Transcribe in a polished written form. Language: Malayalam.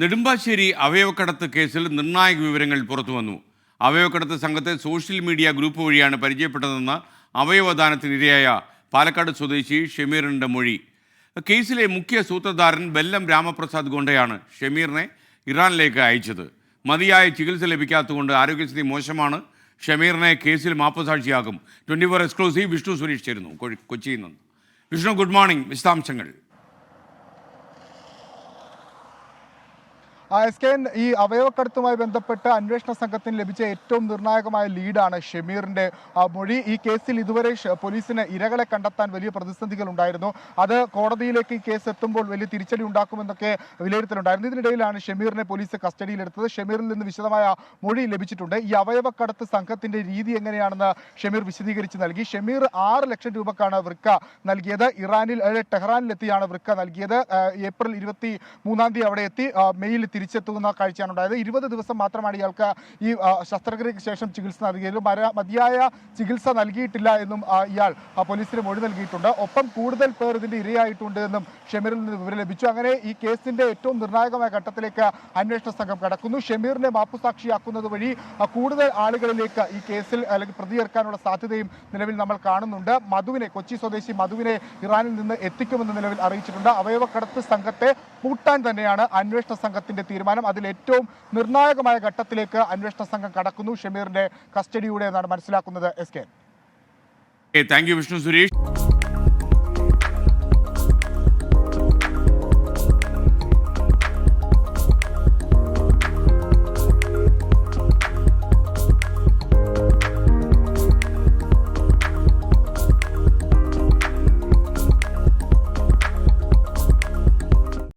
നെടുമ്പാശ്ശേരി അവയവക്കടത്ത് കേസിൽ നിർണായക വിവരങ്ങൾ പുറത്തുവന്നു. അവയവക്കടത്ത് സംഘത്തെ സോഷ്യൽ മീഡിയ ഗ്രൂപ്പ് വഴിയാണ് പരിചയപ്പെട്ടതെന്ന അവയവദാനത്തിനിരയായ പാലക്കാട് സ്വദേശി ഷമീറിൻ്റെ മൊഴി. കേസിലെ മുഖ്യ സൂത്രധാരൻ ബെല്ലം രാമപ്രസാദ് ഗോണ്ടയാണ് ഷമീറിനെ ഇറാനിലേക്ക് അയച്ചത്. മതിയായ ചികിത്സ ലഭിക്കാത്തതുകൊണ്ട് ആരോഗ്യസ്ഥിതി മോശമാണ്. ഷമീറിനെ കേസിൽ മാപ്പുസാക്ഷിയാകും. 24 എക്സ്ക്ലൂസീവ് വിഷ്ണു സുരേഷ് ചേരുന്നു കൊച്ചിയിൽ നിന്ന്. Vishnu, good morning. വിശദാംശങ്ങൾ. ഈ അവയവക്കടത്തുമായി ബന്ധപ്പെട്ട് അന്വേഷണ സംഘത്തിന് ലഭിച്ച ഏറ്റവും നിർണായകമായ ലീഡാണ് ഷമീറിന്റെ മൊഴി. ഈ കേസിൽ ഇതുവരെ പോലീസിന് ഇരകളെ കണ്ടെത്താൻ വലിയ പ്രതിസന്ധികൾ ഉണ്ടായിരുന്നു. അത് കോടതിയിലേക്ക് ഈ കേസ് എത്തുമ്പോൾ വലിയ തിരിച്ചടി ഉണ്ടാക്കുമെന്നൊക്കെ വിലയിരുത്തലുണ്ടായിരുന്നു. ഇതിനിടയിലാണ് ഷമീറിനെ പോലീസ് കസ്റ്റഡിയിലെടുത്തത്. ഷമീറിൽ നിന്ന് വിശദമായ മൊഴി ലഭിച്ചിട്ടുണ്ട്. ഈ അവയവക്കടത്ത് സംഘത്തിന്റെ രീതി എങ്ങനെയാണെന്ന് ഷമീർ വിശദീകരിച്ച് നൽകി. ഷമീർ 6 ലക്ഷം രൂപക്കാണ് വൃക്ക നൽകിയത്. ടെഹ്റാനിലെത്തിയാണ് വൃക്ക നൽകിയത്. ഏപ്രിൽ 23-ാം തീയതി അവിടെ എത്തി. മെയിൽ തിരിച്ചെത്തുന്ന കാഴ്ചയാണ് ഉണ്ടായത്. 20 ദിവസം മാത്രമാണ് ഇയാൾക്ക് ഈ ശസ്ത്രക്രിയയ്ക്ക് ശേഷം ചികിത്സ നൽകിയതും മതിയായ ചികിത്സ നൽകിയിട്ടില്ല എന്നും ഇയാൾ പോലീസിന് മൊഴി നൽകിയിട്ടുണ്ട്. ഒപ്പം കൂടുതൽ പേർ ഇതിന്റെ ഇരയായിട്ടുണ്ട് എന്നും ഷമീറിൽ നിന്ന് വിവരം ലഭിച്ചു. അങ്ങനെ ഈ കേസിന്റെ ഏറ്റവും നിർണായകമായ ഘട്ടത്തിലേക്ക് അന്വേഷണ സംഘം കടക്കുന്നു. ഷമീറിനെ മാപ്പുസാക്ഷിയാക്കുന്നത് വഴി കൂടുതൽ ആളുകളിലേക്ക് ഈ കേസിൽ അല്ലെങ്കിൽ പ്രതി ചേർക്കാനുള്ള സാധ്യതയും നിലവിൽ നമ്മൾ കാണുന്നുണ്ട്. കൊച്ചി സ്വദേശി മധുവിനെ ഇറാനിൽ നിന്ന് എത്തിക്കുമെന്ന് നിലവിൽ അറിയിച്ചിട്ടുണ്ട്. അവയവക്കടത്ത് സംഘത്തെ പൂട്ടാൻ തന്നെയാണ് അന്വേഷണ സംഘത്തിന്റെ തീരുമാനം. അതിൽ ഏറ്റവും നിർണായകമായ ഘട്ടത്തിലേക്ക് അന്വേഷണ സംഘം കടക്കുന്നു ഷമീറിന്റെ കസ്റ്റഡിയുടെ എന്നാണ് മനസ്സിലാക്കുന്നത്. Thank you Vishnu Suresh.